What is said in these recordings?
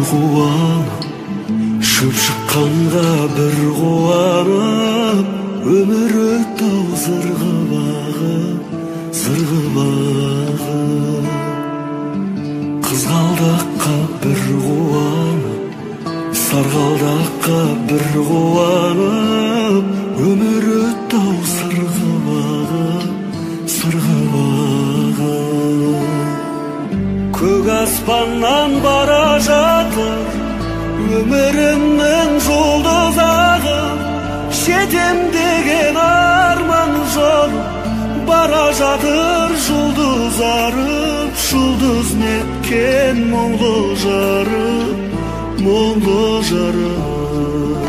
қуанып, шөп шыққанға бір қуанып, өмір өтті-ау зырғып ағып, зырғып ағып. Қызғалдаққа бір қуанып, сарғалдаққа бір қуанып, өмір өтті-ау сырғып ағып, сырғып ағып. Көк аспаннан бара жатыр өмірімнің жұлдызағы, жетем деген арман жол бара жатыр жұлдыз арып, жұлдыз неткен мұңлы жарып, мұңлы жарып.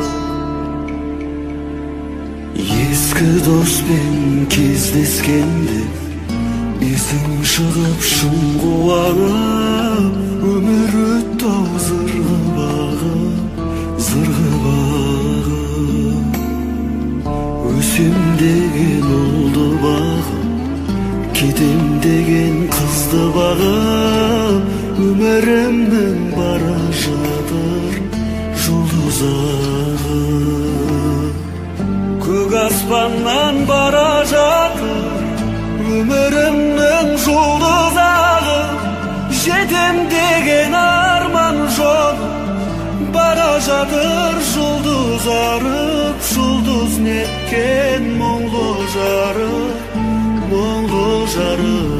Ескі доспен кездескенде есің шығып шын қуанып, өмір өтті-ау зырғып ағып, зырғып ағып. Өсем деген ұлды бағып, кетем деген қызды бағып, өмірімнің бара жатыр жұлдыз ағып. Көк аспаннан бара жатыр өмірімнің жұлдызағы, жетем деген арман жол бара жатыр жұлдыз арып, жұлдыз неткен мұңлы жарып, мұңлы жарып.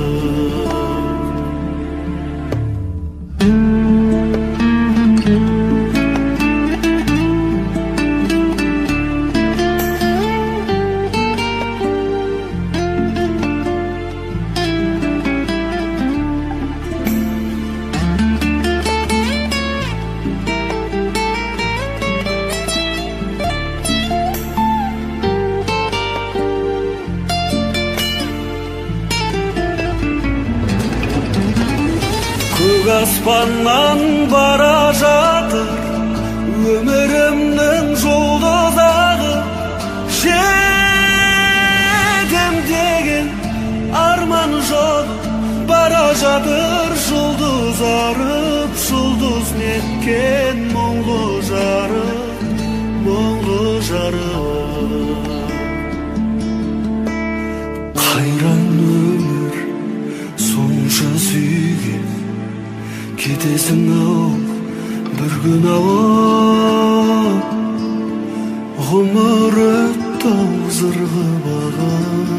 Көк аспаннан бара жатыр өмірімнің жұлдызағы, жетем деген арман жол бара жатыр жұлдыз арып, жұлдыз неткен мұңлы жарып, мұңлы жарып. Қайран өмір сонша сүйген, кетесің-ау бір күн ауып, ғұмыр өтті-ау зырғып ағып,